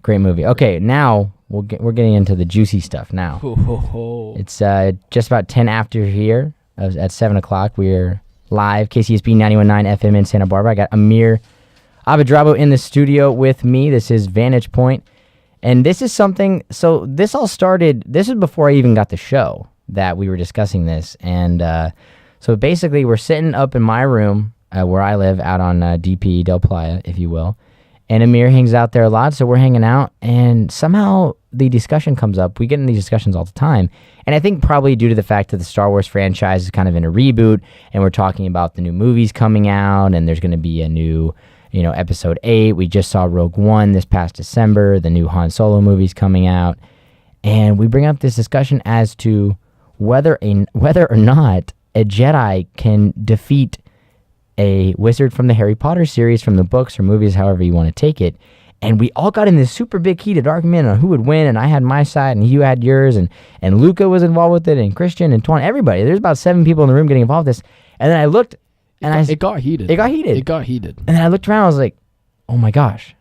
Great movie. Okay, now we're getting into the juicy stuff now. It's just about 10 after here. At 7 o'clock, we're live, KCSB 91.9 FM in Santa Barbara. I got Amir Abedrabbo in the studio with me. This is Vantage Point. And this is something, so this all started, this is before I even got the show that we were discussing this. And so basically we're sitting up in my room where I live out on DP, Del Playa, if you will. And Amir hangs out there a lot, so we're hanging out, and somehow the discussion comes up. We get in these discussions all the time, and I think probably due to the fact that the Star Wars franchise is kind of in a reboot, and we're talking about the new movies coming out, and there's going to be a new, Episode 8. We just saw Rogue One this past December. The new Han Solo movie's coming out, and we bring up this discussion as to whether or not a Jedi can defeat a wizard from the Harry Potter series, from the books or movies, however you want to take it. And we all got in this super big heated argument on who would win, and I had my side, and you had yours, and Luca was involved with it, and Christian, and Twan, everybody. There's about 7 people in the room getting involved with this. And then I looked, and it got heated. It got heated. And then I looked around, I was like, oh my gosh,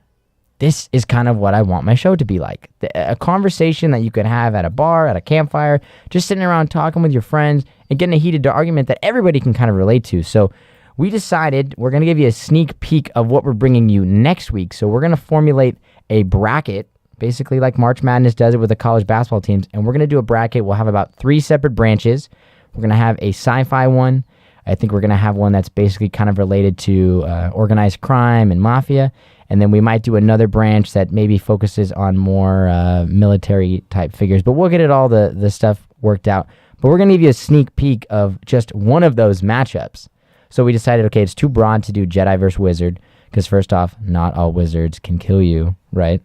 this is kind of what I want my show to be like. A conversation that you could have at a bar, at a campfire, just sitting around talking with your friends, and getting a heated argument that everybody can kind of relate to. So we decided we're going to give you a sneak peek of what we're bringing you next week. So we're going to formulate a bracket, basically like March Madness does it with the college basketball teams. And we're going to do a bracket. We'll have about 3 separate branches. We're going to have a sci-fi one. I think we're going to have one that's basically kind of related to organized crime and mafia. And then we might do another branch that maybe focuses on more military type figures. But we'll get it all the stuff worked out. But we're going to give you a sneak peek of just one of those matchups. So we decided, okay, it's too broad to do Jedi versus Wizard, because first off, not all wizards can kill you, right?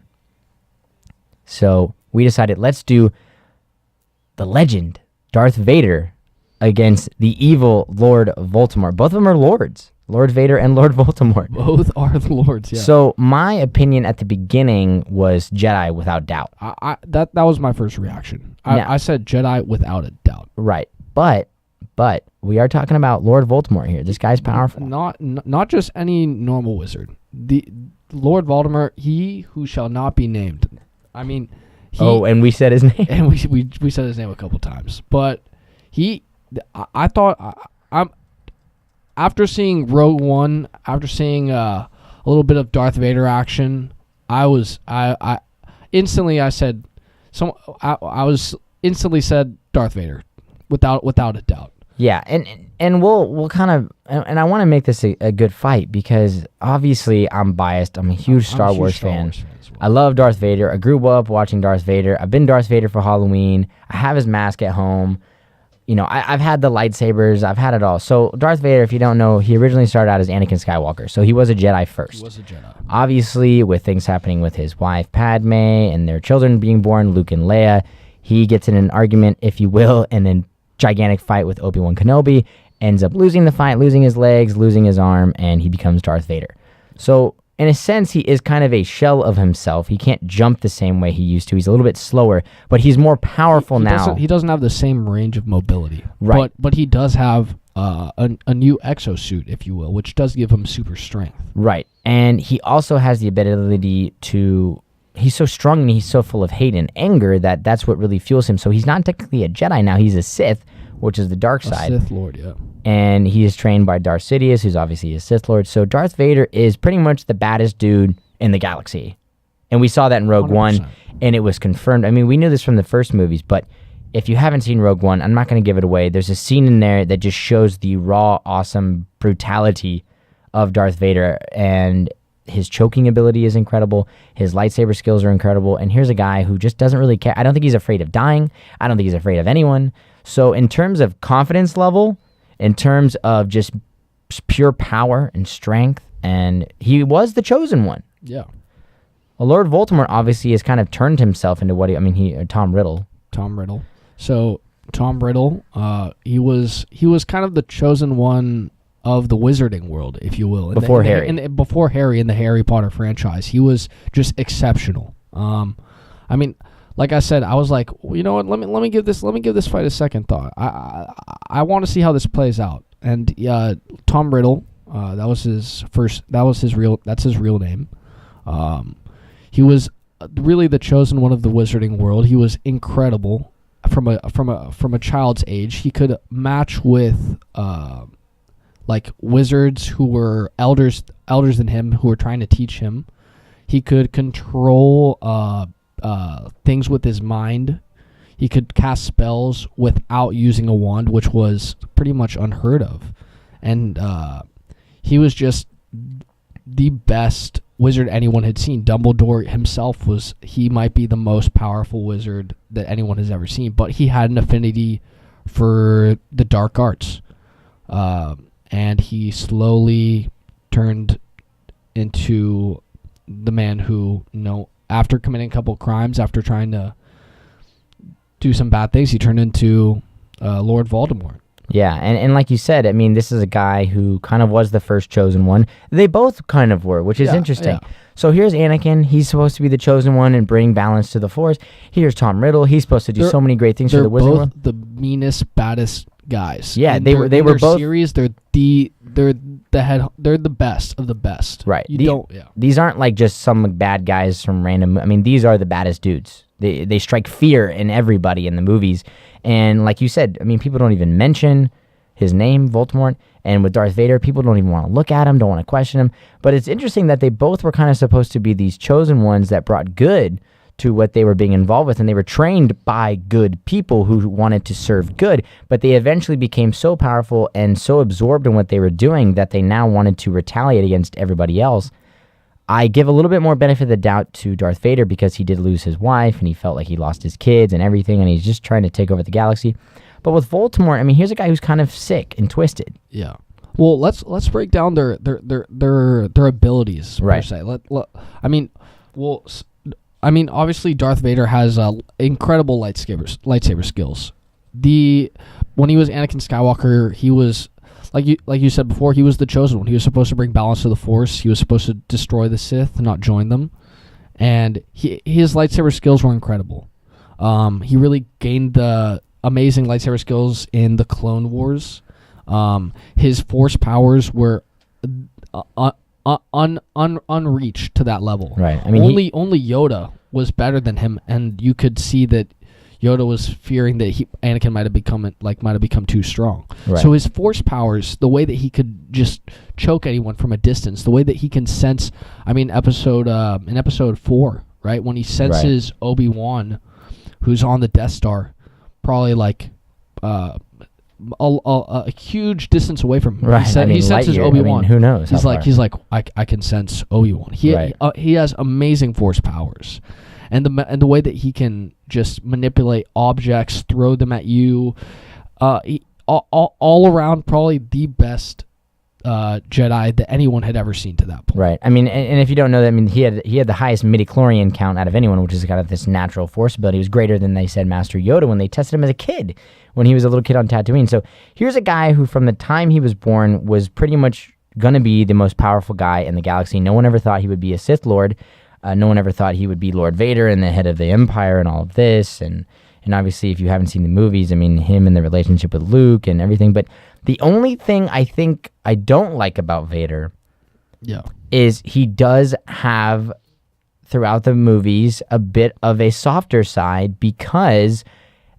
So we decided, let's do the legend, Darth Vader, against the evil Lord Voldemort. Both of them are lords, Lord Vader and Lord Voldemort. Both are the lords, yeah. So my opinion at the beginning was Jedi without doubt. That was my first reaction. I said Jedi without a doubt. Right, but we are talking about Lord Voldemort here. This guy's powerful. Not just any normal wizard. The Lord Voldemort, he who shall not be named. I mean, and we said his name. And we said his name a couple times. But I thought after seeing Rogue One, after seeing a little bit of Darth Vader action, I instantly said Darth Vader without a doubt. Yeah, and we'll kind of, and I want to make this a good fight, because obviously I'm biased. I'm a huge Star Wars fan. As well. I love Darth Vader. I grew up watching Darth Vader. I've been Darth Vader for Halloween. I have his mask at home. I've had the lightsabers. I've had it all. So Darth Vader, if you don't know, he originally started out as Anakin Skywalker. So he was a Jedi first. He was a Jedi. Obviously, with things happening with his wife Padme and their children being born, Luke and Leia, he gets in an argument, if you will, and then gigantic fight with Obi-Wan Kenobi, ends up losing the fight, losing his legs, losing his arm, and he becomes Darth Vader. So in a sense, he is kind of a shell of himself. He can't jump the same way he used to. He's a little bit slower, but he's more powerful now. He doesn't have the same range of mobility. Right. But he does have a new exosuit, if you will, which does give him super strength. Right. And he also has the ability to... He's so strong and he's so full of hate and anger that's what really fuels him. So he's not technically a Jedi now. He's a Sith, which is the dark side. A Sith Lord, yeah. And he is trained by Darth Sidious, who's obviously a Sith Lord. So Darth Vader is pretty much the baddest dude in the galaxy. And we saw that in Rogue 100%. One, and it was confirmed. I mean, we knew this from the first movies, but if you haven't seen Rogue One, I'm not going to give it away. There's a scene in there that just shows the raw, awesome brutality of Darth Vader, and his choking ability is incredible. His lightsaber skills are incredible. And here's a guy who just doesn't really care. I don't think he's afraid of dying. I don't think he's afraid of anyone. So in terms of confidence level, in terms of just pure power and strength, and he was the chosen one. Yeah. Well, Lord Voldemort obviously has kind of turned himself into Tom Riddle. Tom Riddle. So Tom Riddle, he was kind of the chosen one of the wizarding world, if you will. Before Harry. Before Harry in the Harry Potter franchise. He was just exceptional. I mean, like I said, I was like, well, you know what? Let me give this fight a second thought. I want to see how this plays out. And Tom Riddle, that's his real name. He was really the chosen one of the wizarding world. He was incredible from a child's age. He could match with like wizards who were elders than him, who were trying to teach him. He could control things with his mind. He could cast spells without using a wand, which was pretty much unheard of. And he was just the best wizard anyone had seen. Dumbledore himself he might be the most powerful wizard that anyone has ever seen, but he had an affinity for the dark arts. And he slowly turned into the man who, after committing a couple of crimes, after trying to do some bad things, he turned into Lord Voldemort. Yeah, and like you said, I mean, this is a guy who kind of was the first chosen one. They both kind of were, which is interesting. Yeah. So here's Anakin. He's supposed to be the chosen one and bring balance to the Force. Here's Tom Riddle. He's supposed to do so many great things for the Wizard They're world. both the meanest, baddest guys. Yeah, in they were both series. They're the best of the best. Right. Yeah. These aren't like just some bad guys from random. I mean, these are the baddest dudes. They strike fear in everybody in the movies. And like you said, I mean, people don't even mention his name, Voldemort. And with Darth Vader, people don't even want to look at him, don't want to question him. But it's interesting that they both were kind of supposed to be these chosen ones that brought good to what they were being involved with. And they were trained by good people who wanted to serve good. But they eventually became so powerful and so absorbed in what they were doing that they now wanted to retaliate against everybody else. I give a little bit more benefit of the doubt to Darth Vader because he did lose his wife and he felt like he lost his kids and everything, and he's just trying to take over the galaxy. But with Voldemort, I mean, here's a guy who's kind of sick and twisted. Yeah. Well, let's break down their abilities per se. Obviously Darth Vader has incredible lightsaber skills. When he was Anakin Skywalker, he was like you said before, he was the chosen one. He was supposed to bring balance to the Force. He was supposed to destroy the Sith, not join them. And his lightsaber skills were incredible. He really gained the amazing lightsaber skills in the Clone Wars. His Force powers were unreached to that level. Right. I mean, only Yoda was better than him, and you could see that Yoda was fearing that Anakin might have become too strong. Right. So his Force powers, the way that he could just choke anyone from a distance, the way that he can sense. I mean, in episode 4, right, when he senses Obi-Wan, who's on the Death Star, probably like a huge distance away from him. Right. He senses Obi-Wan. I mean, who knows? He's like I can sense Obi-Wan. He has amazing Force powers, and the way that he can just manipulate objects, throw them at you, all around probably the best Jedi that anyone had ever seen to that point. Right. I mean, and if you don't know that, I mean, he had the highest midichlorian count out of anyone, which is kind of this natural Force ability. It was greater than, they said, Master Yoda when they tested him as a kid, when he was a little kid on Tatooine. So here's a guy who, from the time he was born, was pretty much going to be the most powerful guy in the galaxy. No one ever thought he would be a Sith Lord. No one ever thought he would be Lord Vader and the head of the Empire and all of this. And obviously, if you haven't seen the movies, I mean, him and the relationship with Luke and everything. But the only thing I think I don't like about Vader is he does have, throughout the movies, a bit of a softer side, because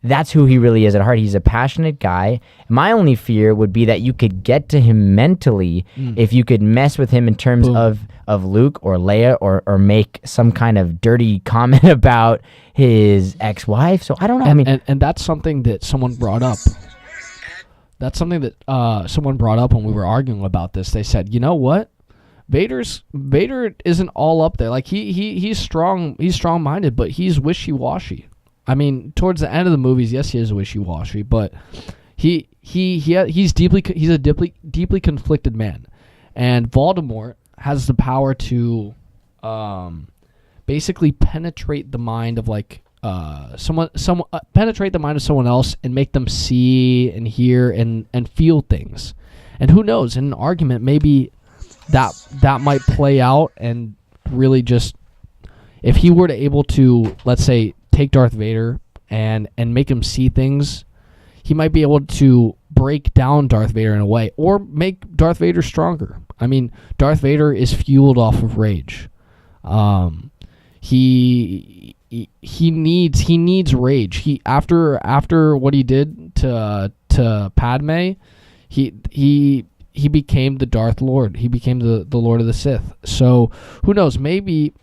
that's who he really is at heart. He's a passionate guy. My only fear would be that you could get to him mentally if you could mess with him in terms of Luke or Leia, or make some kind of dirty comment about his ex-wife. So I don't know. And that's something that someone brought up. That's something that someone brought up when we were arguing about this. They said, you know what? Vader isn't all up there. Like he's strong. He's strong-minded, but he's wishy-washy. I mean, towards the end of the movies, yes, he is wishy-washy, but he's a deeply conflicted man, and Voldemort has the power to basically penetrate the mind of penetrate the mind of someone else and make them see and hear and feel things. And who knows, in an argument, maybe that might play out, and really just, if he were to able to, let's say, take Darth Vader and make him see things, he might be able to break down Darth Vader in a way, or make Darth Vader stronger. I mean, Darth Vader is fueled off of rage. he needs rage. He after what he did to Padme, he became the Darth Lord. He became the Lord of the Sith. So who knows? Maybe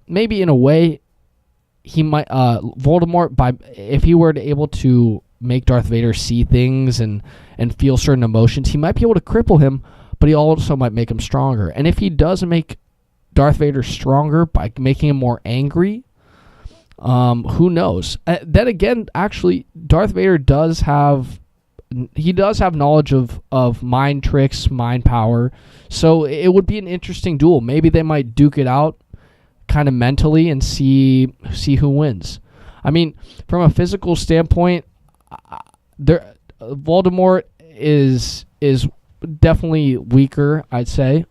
in a way, he might Voldemort, if he were able to make Darth Vader see things and feel certain emotions, he might be able to cripple him, but he also might make him stronger. And if he does make Darth Vader stronger by making him more angry, who knows? Then again, actually, Darth Vader does have knowledge of mind tricks, mind power. So it would be an interesting duel. Maybe they might duke it out kind of mentally and see who wins. I mean, from a physical standpoint, Voldemort is definitely weaker, I'd say.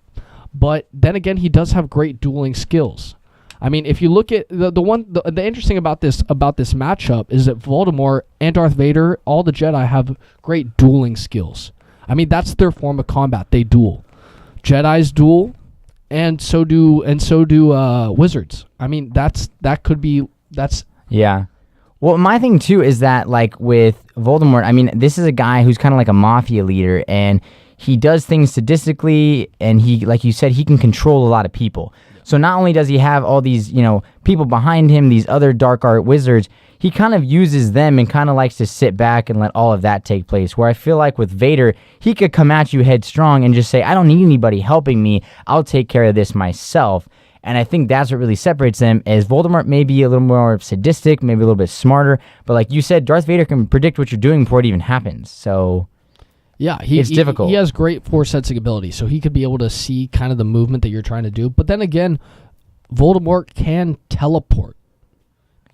But then again, he does have great dueling skills. I mean, if you look at the interesting about this matchup is that Voldemort and Darth Vader, all the Jedi, have great dueling skills. I mean, that's their form of combat. They duel. Jedi's duel, and so do wizards. I mean, that's. Yeah. Well, my thing too is that, like, with Voldemort, I mean, this is a guy who's kind of like a mafia leader, and he does things sadistically, and he, like you said, he can control a lot of people. So not only does he have all these, people behind him, these other dark art wizards, he kind of uses them and kind of likes to sit back and let all of that take place. Where I feel like with Vader, he could come at you headstrong and just say, I don't need anybody helping me. I'll take care of this myself. And I think that's what really separates them, is Voldemort may be a little more sadistic, maybe a little bit smarter. But like you said, Darth Vader can predict what you're doing before it even happens. So yeah, it's difficult. He has great force sensing ability, so he could be able to see kind of the movement that you're trying to do. But then again, Voldemort can teleport.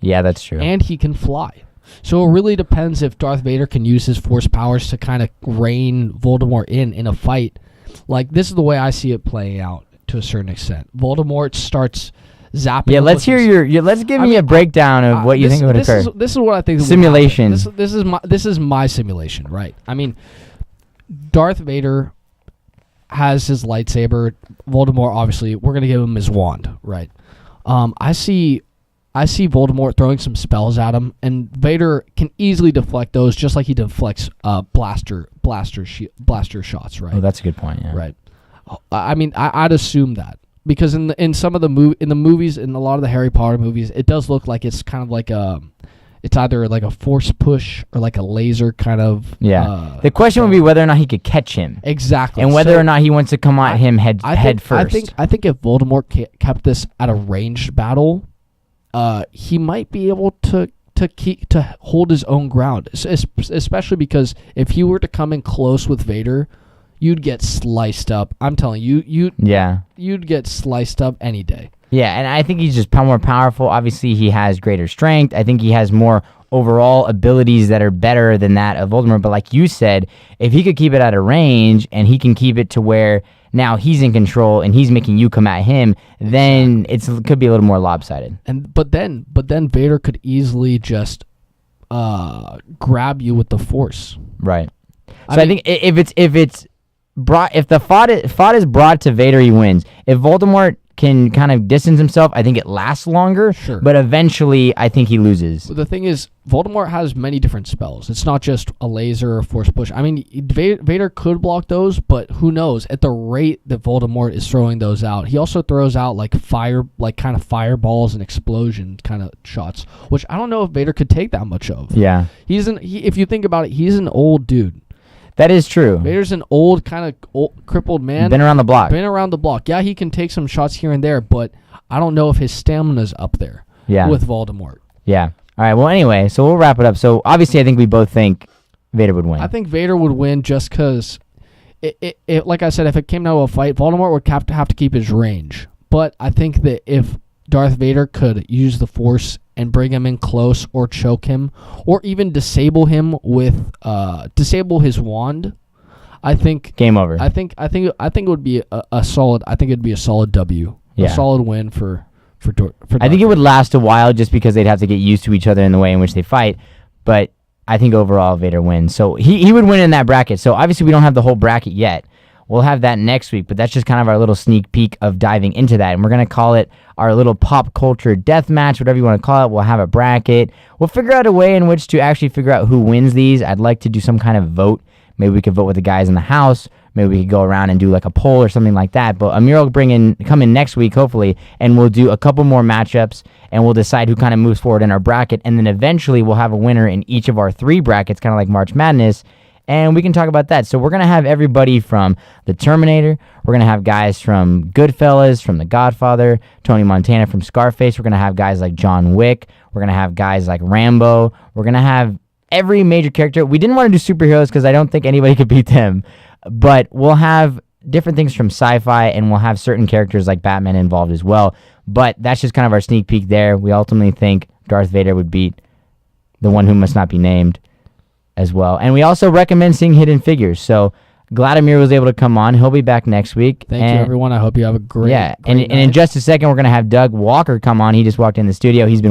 Yeah, that's true. And he can fly. So it really depends if Darth Vader can use his force powers to kind of rein Voldemort in a fight. Like, this is the way I see it playing out to a certain extent. Voldemort starts zapping. Yeah, let's hear let's give me a breakdown of what you think would occur. This is what I think. Simulation. This is my simulation, right? I mean, Darth Vader has his lightsaber. Voldemort, obviously, we're gonna give him his wand, right? I see Voldemort throwing some spells at him, and Vader can easily deflect those, just like he deflects blaster shots, right? Oh, that's a good point. Yeah. Right. I mean, I'd assume that, because in some of the movies, in a lot of the Harry Potter movies, it does look like it's kind of like it's either like a force push or like a laser kind of. Yeah. The question would be whether or not he could catch him. Exactly. And whether or not he wants to come at him head first. I think if Voldemort kept this at a ranged battle, he might be able to hold his own ground, especially because if he were to come in close with Vader, you'd get sliced up. I'm telling you, you'd get sliced up any day. Yeah, and I think he's just more powerful. Obviously, he has greater strength. I think he has more overall abilities that are better than that of Voldemort. But like you said, if he could keep it at a range and he can keep it to where now he's in control and he's making you come at him, then it could be a little more lopsided. But then Vader could easily just grab you with the Force. Right. I think if the thought is brought to Vader, he wins. If Voldemort can kind of distance himself, I think it lasts longer. Sure. But eventually, I think he loses. But the thing is, Voldemort has many different spells. It's not just a laser or force push. I mean, Vader could block those, but who knows? At the rate that Voldemort is throwing those out, he also throws out like kind of fireballs and explosion kind of shots, which I don't know if Vader could take that much of. Yeah. If you think about it, he's an old dude. That is true. Vader's an old, kind of crippled man. Been around the block. Yeah, he can take some shots here and there, but I don't know if his stamina's up there with Voldemort. Yeah. All right, well, anyway, so we'll wrap it up. So, obviously, I think we both think Vader would win. I think Vader would win just because, like I said, if it came down to a fight, Voldemort would have to keep his range. But I think that if Darth Vader could use the Force and bring him in close or choke him or even disable him with disable his wand, I think game over. I think it would be a solid. I think it'd be a solid W. Yeah. A solid win for I think it would last a while just because they'd have to get used to each other in the way in which they fight, but I think overall Vader wins. So he would win in that bracket. So obviously we don't have the whole bracket yet. We'll have that next week, but that's just kind of our little sneak peek of diving into that. And we're going to call it our little pop culture death match, whatever you want to call it. We'll have a bracket. We'll figure out a way in which to actually figure out who wins these. I'd like to do some kind of vote. Maybe we could vote with the guys in the house. Maybe we could go around and do like a poll or something like that. But Amir will come in next week, hopefully, and we'll do a couple more matchups, and we'll decide who kind of moves forward in our bracket. And then eventually we'll have a winner in each of our 3 brackets, kind of like March Madness. And we can talk about that. So we're going to have everybody from The Terminator. We're going to have guys from Goodfellas, from The Godfather, Tony Montana from Scarface. We're going to have guys like John Wick. We're going to have guys like Rambo. We're going to have every major character. We didn't want to do superheroes because I don't think anybody could beat them. But we'll have different things from sci-fi, and we'll have certain characters like Batman involved as well. But that's just kind of our sneak peek there. We ultimately think Darth Vader would beat the one who must not be named as well. And we also recommend seeing Hidden Figures. So glad Amir was able to come on. He'll be back next week. Thank you, everyone. I hope you have a great and in just a second, we're going to have Doug Walker come on. He just walked in the studio. He's been